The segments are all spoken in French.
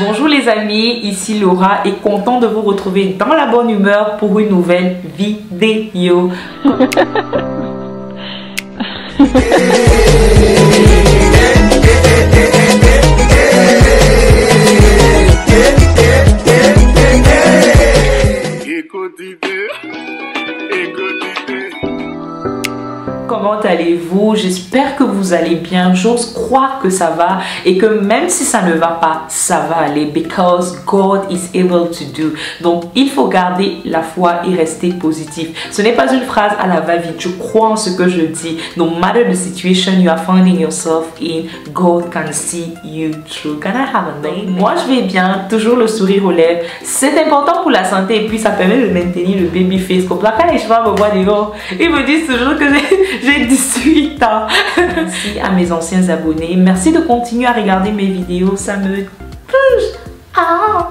Bonjour les amis, ici Laura et content de vous retrouver dans la bonne humeur pour une nouvelle vidéo. Comment allez-vous? J'espère que vous allez bien. J'ose croire que ça va et que même si ça ne va pas, ça va aller. Because God is able to do. Donc, il faut garder la foi et rester positif. Ce n'est pas une phrase à la va-vite. Je crois en ce que je dis. No matter the situation you are finding yourself in, God can see you through. Can I have a name? Moi, je vais bien. Toujours le sourire aux lèvres. C'est important pour la santé et puis ça permet de maintenir le baby face. Comme ça, quand les chevaux me voient dehors, ils me disent toujours que j'ai 18 ans. Merci à mes anciens abonnés. Merci de continuer à regarder mes vidéos. Ça me touche. Ah.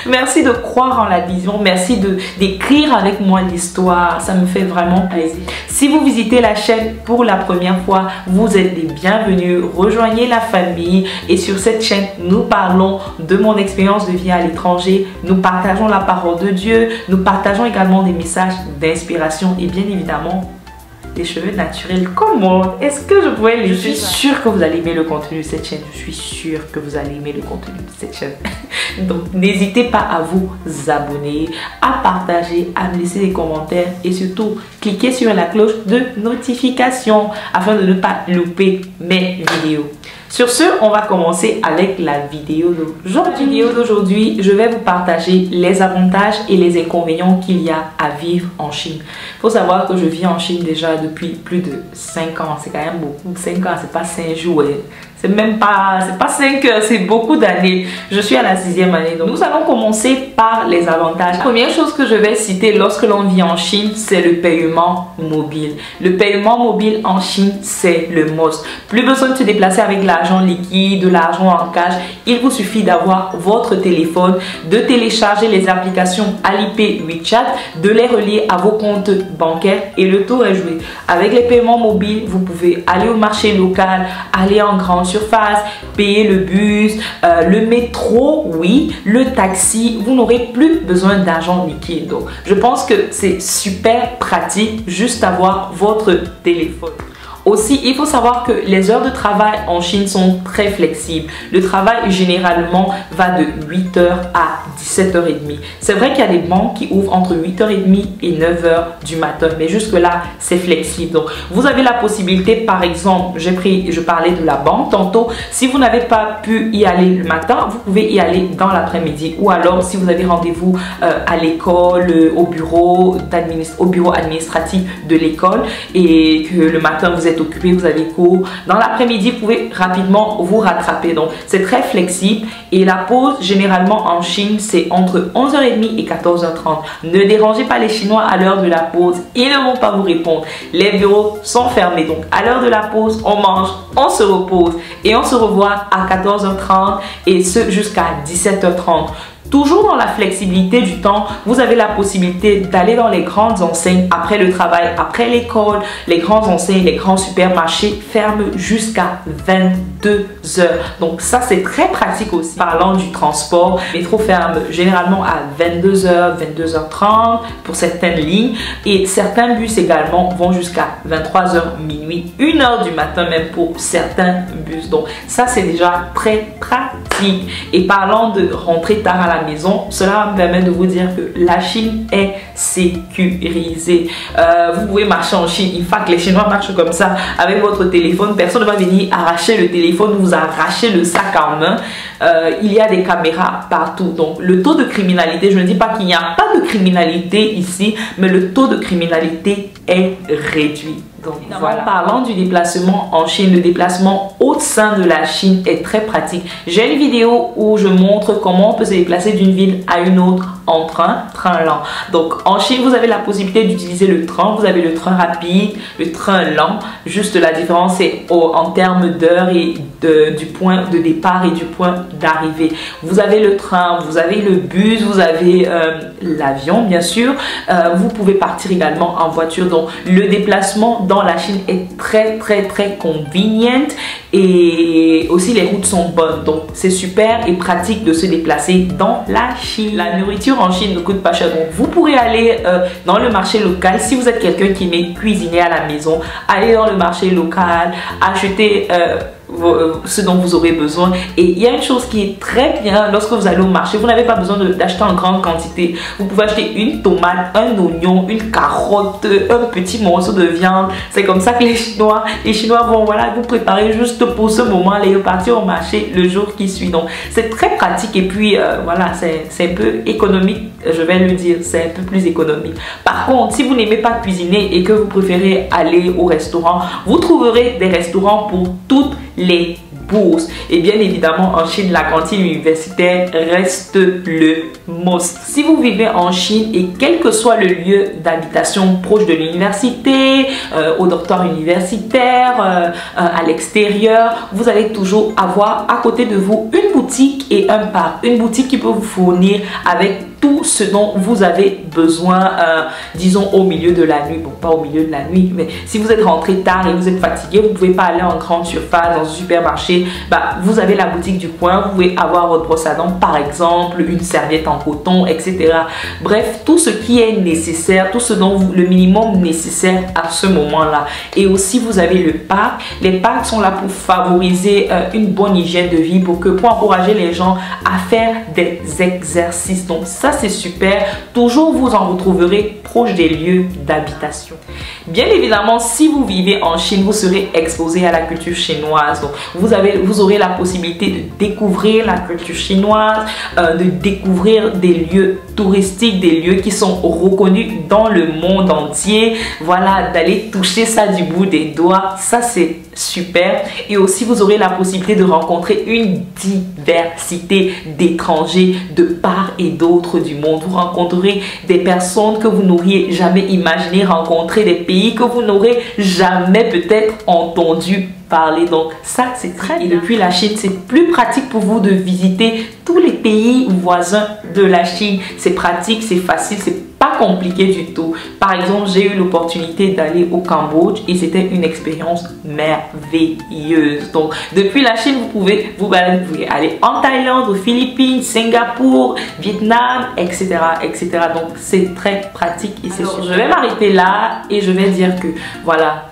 Merci de croire en la vision. Merci d'écrire avec moi l'histoire. Ça me fait vraiment plaisir. Si vous visitez la chaîne pour la première fois, vous êtes les bienvenus. Rejoignez la famille. Et sur cette chaîne, nous parlons de mon expérience de vie à l'étranger. Nous partageons la parole de Dieu. Nous partageons également des messages d'inspiration et bien évidemment des cheveux naturels. Comment est-ce que je pourrais les... Je suis sûre que vous allez aimer le contenu de cette chaîne. Je suis sûre que vous allez aimer le contenu de cette chaîne. Donc, n'hésitez pas à vous abonner, à partager, à me laisser des commentaires et surtout, cliquez sur la cloche de notification afin de ne pas louper mes vidéos. Sur ce, on va commencer avec la vidéo d'aujourd'hui. Je vais vous partager les avantages et les inconvénients qu'il y a à vivre en Chine. Il faut savoir que je vis en Chine déjà depuis plus de 5 ans. C'est quand même beaucoup. 5 ans, c'est pas 5 jours. C'est même pas, c'est pas 5 heures, c'est beaucoup d'années. Je suis à la 6e année. Donc, nous allons commencer par les avantages. La première chose que je vais citer lorsque l'on vit en Chine, c'est le paiement mobile. Le paiement mobile en Chine, c'est le must. Plus besoin de se déplacer avec l'argent liquide, de l'argent en cash. Il vous suffit d'avoir votre téléphone, de télécharger les applications Alipay, WeChat, de les relier à vos comptes bancaires et le tour est joué. Avec les paiements mobiles, vous pouvez aller au marché local, aller en grande surface, payer le bus, le métro, oui, le taxi. Vous n'aurez plus besoin d'argent liquide. Donc, je pense que c'est super pratique juste avoir votre téléphone. Aussi, il faut savoir que les heures de travail en Chine sont très flexibles. Le travail généralement va de 8h à 17h30. C'est vrai qu'il y a des banques qui ouvrent entre 8h30 et 9h du matin, mais jusque là, c'est flexible. Donc, vous avez la possibilité, par exemple, je parlais de la banque tantôt. Si vous n'avez pas pu y aller le matin, vous pouvez y aller dans l'après-midi. Ou alors, si vous avez rendez-vous à l'école, au bureau administratif de l'école et que le matin, vous êtes occupé, vous avez cours. Dans l'après-midi, vous pouvez rapidement vous rattraper. Donc, c'est très flexible. Et la pause, généralement en Chine, c'est entre 11h30 et 14h30. Ne dérangez pas les Chinois à l'heure de la pause. Ils ne vont pas vous répondre. Les bureaux sont fermés. Donc, à l'heure de la pause, on mange, on se repose. Et on se revoit à 14h30 et ce jusqu'à 17h30. Toujours dans la flexibilité du temps, vous avez la possibilité d'aller dans les grandes enseignes après le travail, après l'école. Les grandes enseignes, les grands supermarchés ferment jusqu'à 22h. Donc ça, c'est très pratique aussi. Parlant du transport, le métro ferme généralement à 22h, 22h30 pour certaines lignes. Et certains bus également vont jusqu'à 23h, minuit, 1h du matin même pour certains bus. Donc ça, c'est déjà très pratique. Et parlant de rentrer tard à la maison, cela me permet de vous dire que la Chine est sécurisée. Vous pouvez marcher en Chine, il faut que les Chinois marchent comme ça avec votre téléphone. Personne ne va venir arracher le téléphone, vous arracher le sac en main. Il y a des caméras partout. Donc le taux de criminalité, je ne dis pas qu'il n'y a pas de criminalité ici, mais le taux de criminalité est réduit. Donc voilà. Parlant du déplacement en Chine, le déplacement au sein de la Chine est très pratique. J'ai une vidéo où je montre comment on peut se déplacer d'une ville à une autre en train lent. Donc en Chine, vous avez la possibilité d'utiliser le train. Vous avez le train rapide, le train lent. Juste la différence est en termes d'heure et du point de départ et du point d'arrivée. Vous avez le train, vous avez le bus, vous avez l'avion bien sûr. Vous pouvez partir également en voiture. Donc le déplacement dans la Chine est très convenient et aussi les routes sont bonnes. Donc c'est super et pratique de se déplacer dans la Chine. La nourriture en Chine ne coûte pas cher. Donc vous pourrez aller dans le marché local. Si vous êtes quelqu'un qui aime cuisiner à la maison, allez dans le marché local, acheter ce dont vous aurez besoin. Et il y a une chose qui est très bien lorsque vous allez au marché, vous n'avez pas besoin d'acheter en grande quantité. Vous pouvez acheter une tomate, un oignon, une carotte, un petit morceau de viande. C'est comme ça que les Chinois vont voilà, vous préparer juste pour ce moment et partir au marché le jour qui suit. Donc c'est très pratique et puis voilà, c'est un peu économique, je vais le dire, c'est un peu plus économique. Par contre, si vous n'aimez pas cuisiner et que vous préférez aller au restaurant, vous trouverez des restaurants pour toutes les bourses. Et bien évidemment, en Chine, la cantine universitaire reste le must. Si vous vivez en Chine et quel que soit le lieu d'habitation proche de l'université, au dortoir universitaire, à l'extérieur, vous allez toujours avoir à côté de vous une boutique et un parc. Une boutique qui peut vous fournir avec tout ce dont vous avez besoin, disons au milieu de la nuit. Bon, pas au milieu de la nuit, mais si vous êtes rentré tard et vous êtes fatigué, vous ne pouvez pas aller en grande surface, dans un supermarché, bah, vous avez la boutique du coin, vous pouvez avoir votre brosse à dents par exemple, une serviette en coton, etc. Bref, tout ce qui est nécessaire, tout ce dont le minimum nécessaire à ce moment-là. Et aussi, vous avez le parc. Les parcs sont là pour favoriser une bonne hygiène de vie, pour encourager les gens à faire des exercices. Donc ça, c'est super. Toujours, vous en retrouverez proche des lieux d'habitation. Bien évidemment, si vous vivez en Chine, vous serez exposé à la culture chinoise. Donc, vous aurez la possibilité de découvrir la culture chinoise, de découvrir des lieux touristiques, des lieux qui sont reconnus dans le monde entier. Voilà, d'aller toucher ça du bout des doigts. Ça, c'est super. Et aussi, vous aurez la possibilité de rencontrer une diversité d'étrangers de part et d'autre du monde. Vous rencontrerez des personnes que vous n'auriez jamais imaginé rencontrer, des pays que vous n'aurez jamais peut-être entendu parler. Donc ça, c'est très bien. Et depuis la Chine, c'est plus pratique pour vous de visiter tous les pays voisins de la Chine. C'est pratique, c'est facile, c'est pas compliqué du tout. Par exemple, j'ai eu l'opportunité d'aller au Cambodge et c'était une expérience merveilleuse. Donc depuis la Chine, vous pouvez aller en Thaïlande, aux Philippines, Singapour, Vietnam, etc. Donc c'est très pratique et c'est sûr. Je vais m'arrêter là et je vais dire que voilà.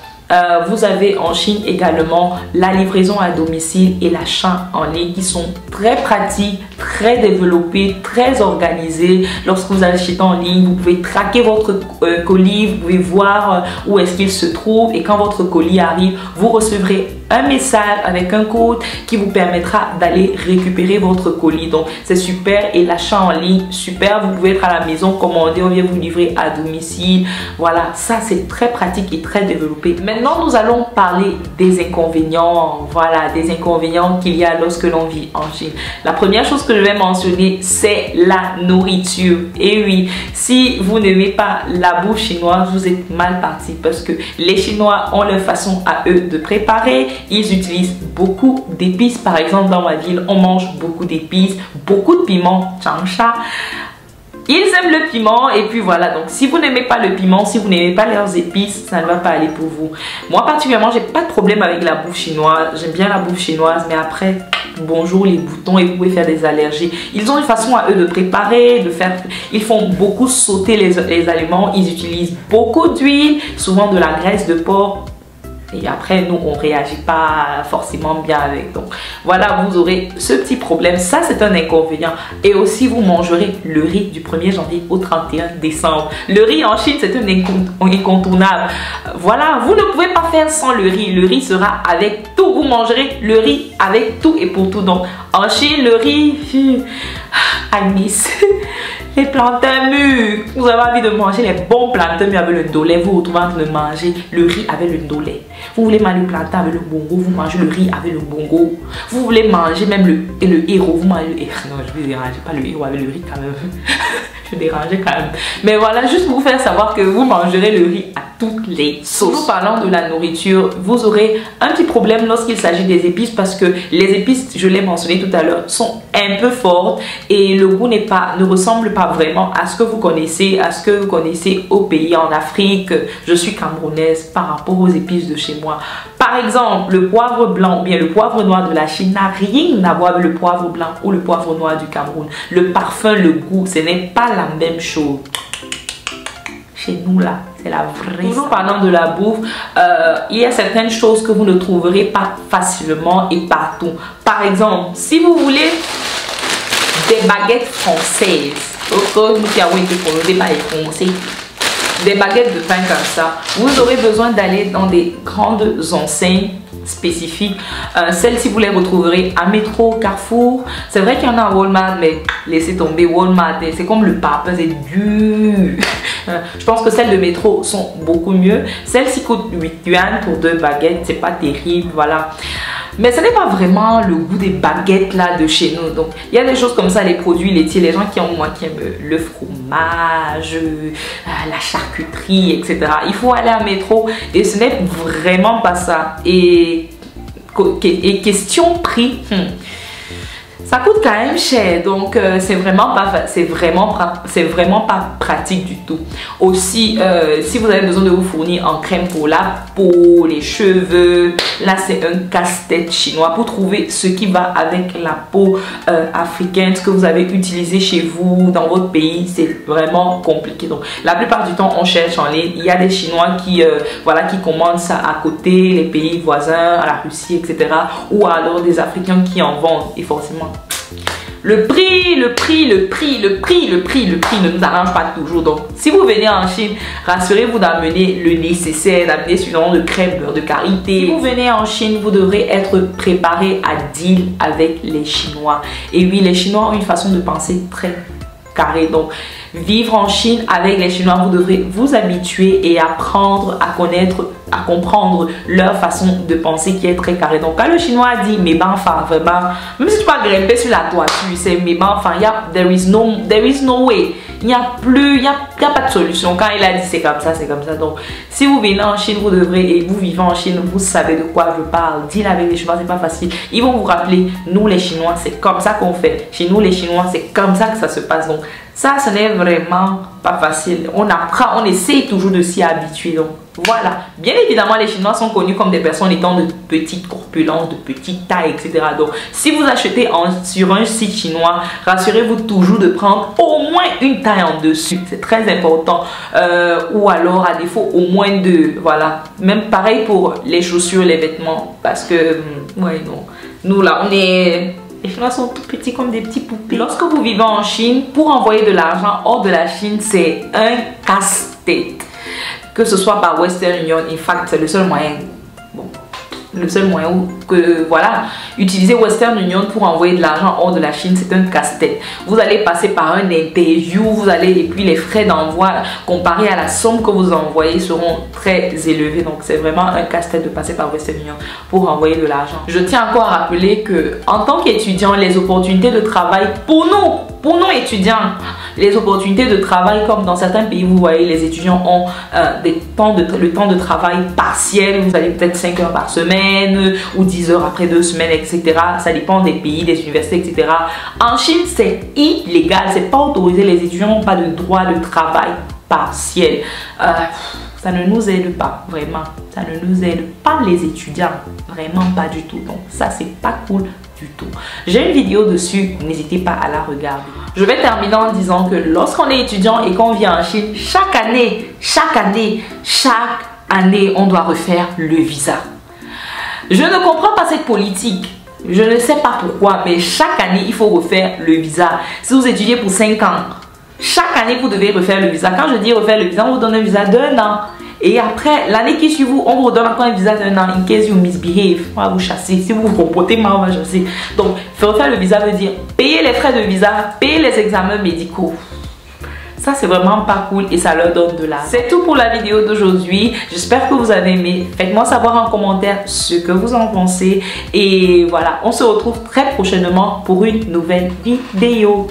Vous avez en Chine également la livraison à domicile et l'achat en ligne qui sont très pratiques, très développés, très organisés. Lorsque vous achetez en ligne, vous pouvez traquer votre colis, vous pouvez voir où est-ce qu'il se trouve et quand votre colis arrive, vous recevrez un message avec un code qui vous permettra d'aller récupérer votre colis. Donc c'est super et l'achat en ligne, super. Vous pouvez être à la maison, commander, on vient vous livrer à domicile. Voilà, ça c'est très pratique et très développé. Maintenant, nous allons parler des inconvénients. Voilà, des inconvénients qu'il y a lorsque l'on vit en Chine. La première chose que je vais mentionner, c'est la nourriture. Et oui, si vous n'aimez pas la bouffe chinoise, vous êtes mal parti parce que les Chinois ont leur façon à eux de préparer. Ils utilisent beaucoup d'épices. Par exemple, dans ma ville, on mange beaucoup d'épices, beaucoup de piment, changsha. Ils aiment le piment et puis voilà. Donc si vous n'aimez pas le piment, si vous n'aimez pas leurs épices, ça ne va pas aller pour vous. Moi particulièrement, j'ai pas de problème avec la bouffe chinoise. J'aime bien la bouffe chinoise, mais après, bonjour les boutons et vous pouvez faire des allergies. Ils ont une façon à eux de préparer, de faire. Ils font beaucoup sauter les aliments. Ils utilisent beaucoup d'huile, souvent de la graisse de porc. Et après, nous, on ne réagit pas forcément bien avec. Donc, voilà, vous aurez ce petit problème. Ça, c'est un inconvénient. Et aussi, vous mangerez le riz du 1er janvier au 31 décembre. Le riz en Chine, c'est un incontournable. Voilà, vous ne pouvez pas faire sans le riz. Le riz sera avec tout. Vous mangerez le riz avec tout et pour tout. Donc, en Chine, le riz, I miss. Les plantains mûrs. Vous avez envie de manger les bons plantains mûrs avec le ndolé. Vous vous retrouvez en train de manger le riz avec le ndolé. Vous voulez manger le plantain avec le bongo. Vous mangez le riz avec le bongo. Vous voulez manger même le héros. Vous mangez le héros. Non, je vais manger pas le héros avec le riz quand même. Je dérangeais quand même. Mais voilà, juste pour vous faire savoir que vous mangerez le riz à toutes les sauces. Toujours parlant de la nourriture, vous aurez un petit problème lorsqu'il s'agit des épices parce que les épices, je l'ai mentionné tout à l'heure, sont un peu fortes et le goût ne ressemble pas vraiment à ce que vous connaissez, au pays en Afrique. Je suis camerounaise par rapport aux épices de chez moi. Par exemple, le poivre blanc ou bien le poivre noir de la Chine n'a rien à voir avec le poivre blanc ou le poivre noir du Cameroun. Le parfum, le goût, ce n'est pas la même chose. Chez nous là, c'est la vraie. Toujours parlant de la bouffe, il y a certaines choses que vous ne trouverez pas facilement et partout. Par exemple, si vous voulez des baguettes françaises, des baguettes de pain comme ça, vous aurez besoin d'aller dans des grandes enseignes spécifiques. Celles-ci, vous les retrouverez à Métro, Carrefour. C'est vrai qu'il y en a à Walmart, mais laissez tomber Walmart. C'est comme le pape, c'est dur. Je pense que celles de Métro sont beaucoup mieux. Celles-ci coûtent 8 yuan pour 2 baguettes. C'est pas terrible, voilà. Mais ce n'est pas vraiment le goût des baguettes là de chez nous. Donc, il y a des choses comme ça, les produits laitiers, les gens qui aiment le fromage, la charcuterie, etc. Il faut aller à Métro et ce n'est vraiment pas ça. Et question prix, ça coûte quand même cher, donc c'est vraiment pas pratique du tout. Aussi, si vous avez besoin de vous fournir en crème pour la peau, les cheveux, là c'est un casse-tête chinois pour trouver ce qui va avec la peau africaine, ce que vous avez utilisé chez vous dans votre pays, c'est vraiment compliqué. Donc la plupart du temps on cherche en ligne. Il y a des Chinois qui qui commandent ça à côté, les pays voisins, à la Russie, etc. Ou alors des Africains qui en vendent et forcément le prix ne nous arrange pas toujours. Donc, si vous venez en Chine, rassurez-vous d'amener le nécessaire, d'amener suffisamment de crème, beurre de karité. Si vous venez en Chine, vous devrez être préparé à deal avec les Chinois. Et oui, les Chinois ont une façon de penser très carrée. Donc, vivre en Chine avec les Chinois, vous devrez vous habituer et apprendre à connaître, à comprendre leur façon de penser qui est très carrée. Donc quand le Chinois dit mais ben enfin vraiment, même si tu vas grimper sur la toiture, c'est mais ben enfin, there is no way. Il n'y a pas de solution. Quand il a dit c'est comme ça, c'est comme ça. Donc si vous venez en Chine, vous devrez, et vous vivez en Chine, vous savez de quoi je parle. Deal avec les Chinois, c'est pas facile. Ils vont vous rappeler, nous les Chinois, c'est comme ça qu'on fait. Chez nous les Chinois, c'est comme ça que ça se passe. Donc ça, ce n'est vraiment pas facile. On apprend, on essaie toujours de s'y habituer. Donc voilà. Bien évidemment, les Chinois sont connus comme des personnes étant de petite corpulence, de petite taille, etc. Donc si vous achetez sur un site chinois, rassurez-vous toujours de prendre au moins une taille en dessus. C'est très important. Ou alors, à défaut, au moins 2. Voilà. Même pareil pour les chaussures, les vêtements. Parce que, ouais, non. Nous, là, on est... Les Chinois sont tout petits comme des petits poupées. Lorsque vous vivez en Chine, pour envoyer de l'argent hors de la Chine, c'est un casse-tête. Que ce soit par Western Union, in fact, c'est le seul moyen. Bon, le seul moyen que, voilà, utiliser Western Union pour envoyer de l'argent hors de la Chine, c'est un casse-tête. Vous allez passer par un interview, et puis les frais d'envoi comparés à la somme que vous envoyez seront très élevés. Donc c'est vraiment un casse-tête de passer par Western Union pour envoyer de l'argent. Je tiens encore à rappeler que en tant qu'étudiant, les opportunités de travail pour nous étudiants, les opportunités de travail, comme dans certains pays, vous voyez, les étudiants ont le temps de travail partiel. Vous avez peut-être 5 heures par semaine ou 10 heures après 2 semaines, etc. Ça dépend des pays, des universités, etc. En Chine, c'est illégal. C'est pas autorisé. Les étudiants n'ont pas de droit de travail partiel. Ça ne nous aide pas, vraiment. Ça ne nous aide pas, les étudiants. Vraiment pas du tout. Donc ça, c'est pas cool du tout. J'ai une vidéo dessus, n'hésitez pas à la regarder. Je vais terminer en disant que lorsqu'on est étudiant et qu'on vient en Chine, chaque année, on doit refaire le visa. Je ne comprends pas cette politique. Je ne sais pas pourquoi, mais chaque année, il faut refaire le visa. Si vous étudiez pour 5 ans, chaque année, vous devez refaire le visa. Quand je dis refaire le visa, on vous donne un visa d'1 an. Et après, l'année qui suit, on vous redonne encore un visa d'1 an. In case you misbehave, on va vous chasser. Si vous vous comportez mal, on va chasser. Donc, refaire le visa veut dire payer les frais de visa, payer les examens médicaux. Ça, c'est vraiment pas cool et ça leur donne de l'argent. C'est tout pour la vidéo d'aujourd'hui. J'espère que vous avez aimé. Faites-moi savoir en commentaire ce que vous en pensez. Et voilà, on se retrouve très prochainement pour une nouvelle vidéo.